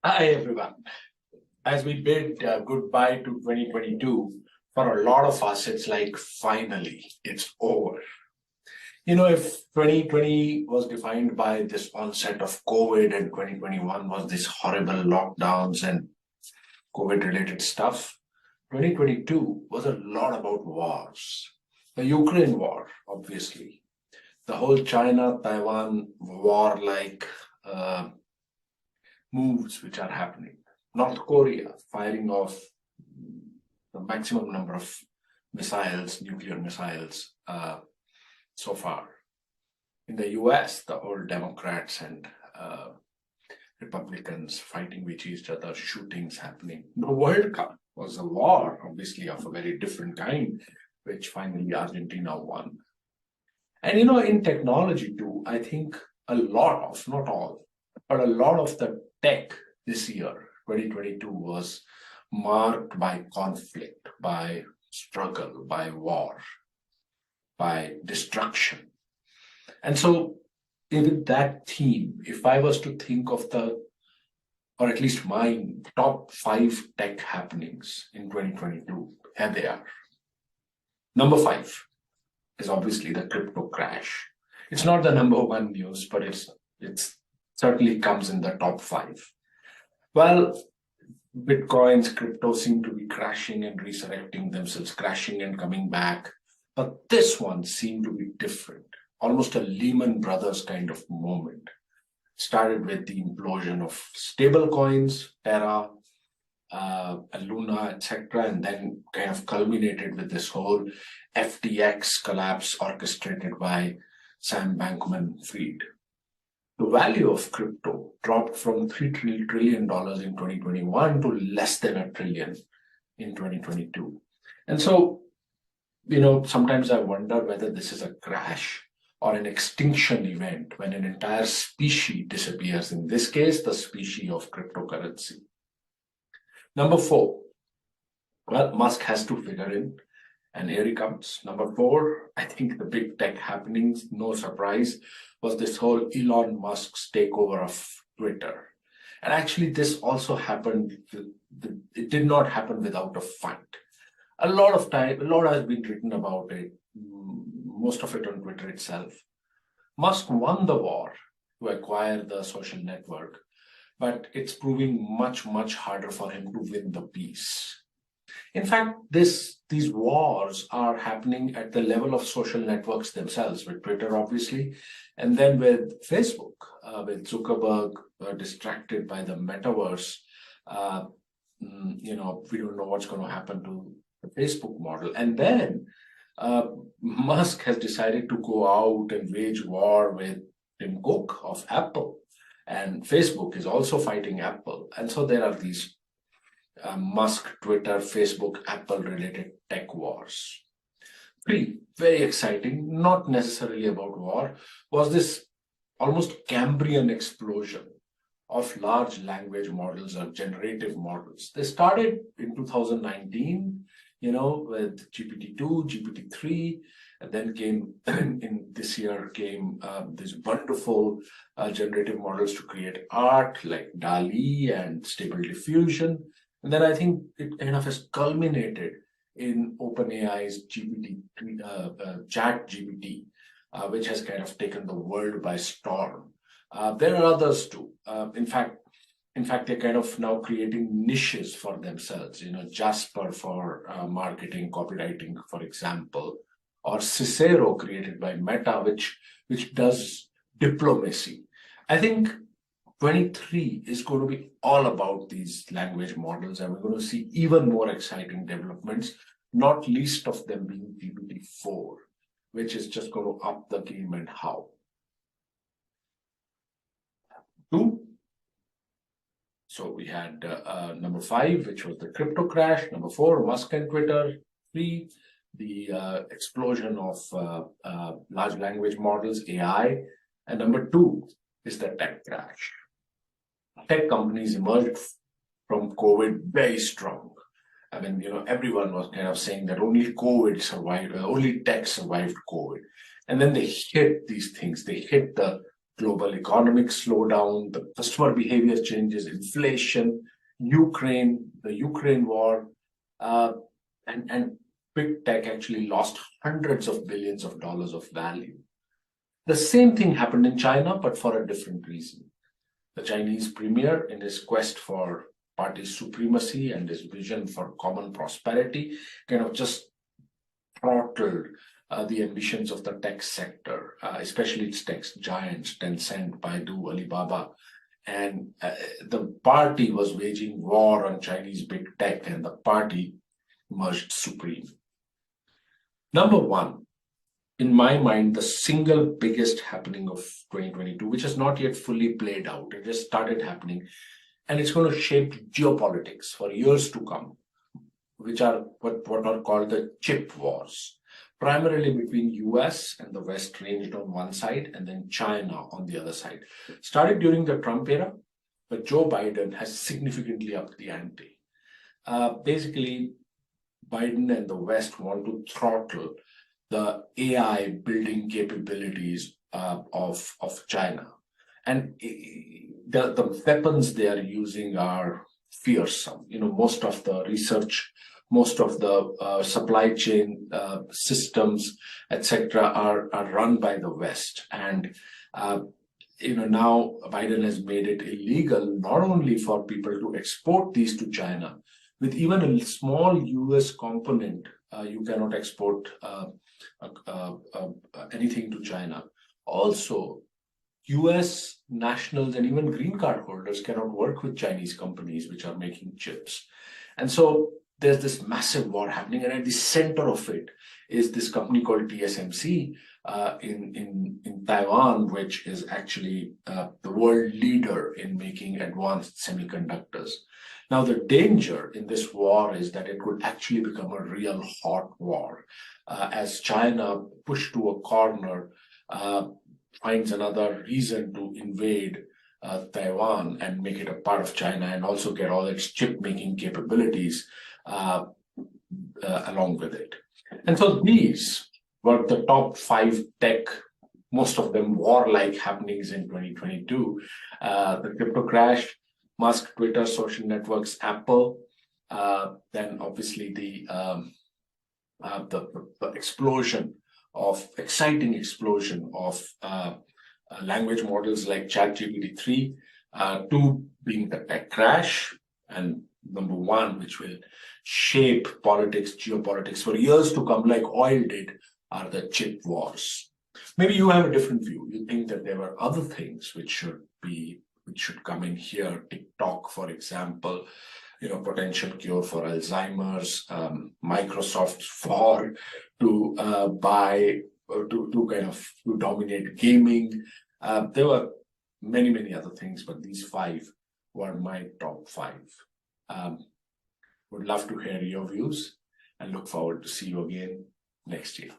Hi, everyone. As we bid goodbye to 2022, for a lot of us, it's like finally it's over. If 2020 was defined by this onset of COVID and 2021 was this horrible lockdowns and COVID related stuff, 2022 was a lot about wars. The Ukraine war, obviously, the whole China Taiwan war like moves which are happening. North Korea firing off the maximum number of missiles, nuclear missiles, so far. In the US, the old Democrats and Republicans fighting with each other, shootings happening. The World Cup was a war, obviously, of a very different kind, which finally Argentina won. And in technology too, I think a lot of, not all, but a lot of the tech this year, 2022, was marked by conflict, by struggle, by war, by destruction. And so, with that theme, if I was to think of or at least my top 5 tech happenings in 2022, here they are. Number 5 is obviously the crypto crash. It's not the number 1 news, but it certainly comes in the top 5. Well, Bitcoins, crypto seem to be crashing and resurrecting themselves, crashing and coming back. But this one seemed to be different, almost a Lehman Brothers kind of moment. Started with the implosion of stable coins, Terra, Luna, etc., and then kind of culminated with this whole FTX collapse orchestrated by Sam Bankman-Fried. The value of crypto dropped from $3 trillion in 2021 to less than $1 trillion in 2022. And so, sometimes I wonder whether this is a crash or an extinction event when an entire species disappears, in this case, the species of cryptocurrency. Number 4, well, Musk has to figure in, and here he comes. Number 4, I think the big tech happenings, no surprise, was this whole Elon Musk's takeover of Twitter. And actually, this also happened, it did not happen without a fight. A lot has been written about it, most of it on Twitter itself. Musk won the war to acquire the social network, but it's proving much, much harder for him to win the peace. In fact, these wars are happening at the level of social networks themselves, with Twitter, obviously, and then with Facebook, with Zuckerberg distracted by the metaverse. We don't know what's going to happen to the Facebook model. And then Musk has decided to go out and wage war with Tim Cook of Apple. And Facebook is also fighting Apple. And so there are these Musk, Twitter, Facebook, Apple-related tech wars. 3, very exciting, not necessarily about war, was this almost Cambrian explosion of large language models or generative models. They started in 2019, with GPT-2, GPT-3, and then in this year came these wonderful generative models to create art like DALL-E and Stable Diffusion. And then I think it kind of has culminated in OpenAI's ChatGPT, which has kind of taken the world by storm. There are others too. In fact, they're kind of now creating niches for themselves. Jasper for marketing, copywriting, for example, or Cicero created by Meta, which does diplomacy. I think 23 is going to be all about these language models, and we're going to see even more exciting developments, not least of them being GPT-4, which is just going to up the game and how. 2. So we had number 5, which was the crypto crash. Number 4, Musk and Twitter. 3, the explosion of large language models, AI. And number 2 is the tech crash. Tech companies emerged from COVID very strong. I mean, everyone was kind of saying that only COVID survived, only tech survived COVID. And then they hit these things. They hit the global economic slowdown, the customer behavior changes, inflation, the Ukraine war, and big tech actually lost hundreds of billions of dollars of value. The same thing happened in China, but for a different reason. The Chinese premier, in his quest for party supremacy and his vision for common prosperity, kind of just throttled the ambitions of the tech sector, especially its tech giants, Tencent, Baidu, Alibaba. And the party was waging war on Chinese big tech, and the party emerged supreme. Number one, in my mind, the single biggest happening of 2022, which has not yet fully played out, it just started happening, and it's going to shape geopolitics for years to come, which are what are called the chip wars, primarily between US and the West ranged on one side, and then China on the other side. Started during the Trump era, but Joe Biden has significantly upped the ante. Basically, Biden and the West want to throttle the AI building capabilities of China. And the weapons they are using are fearsome. Most of the research, most of the supply chain systems, etc., are run by the West. And now Biden has made it illegal not only for people to export these to China, with even a small US component, you cannot export anything to China. Also, US nationals and even green card holders cannot work with Chinese companies which are making chips. And so there's this massive war happening, and at the center of it is this company called TSMC in Taiwan, which is actually the world leader in making advanced semiconductors. Now, the danger in this war is that it could actually become a real hot war as China, pushed to a corner, finds another reason to invade Taiwan and make it a part of China, and also get all its chip-making capabilities along with it. And so these were the top 5 tech, most of them war-like happenings in 2022. The crypto crash, Musk, Twitter, social networks, Apple, then obviously the exciting explosion of language models like ChatGPT 3, 2 being the tech crash, and number 1, which will shape politics, geopolitics for years to come, like oil did, are the chip wars. Maybe you have a different view. You think that there were other things which should come in here. TikTok, for example, potential cure for Alzheimer's, Microsoft's fall to dominate gaming. There were many other things, but these 5 were my top 5. Would love to hear your views and look forward to see you again next year.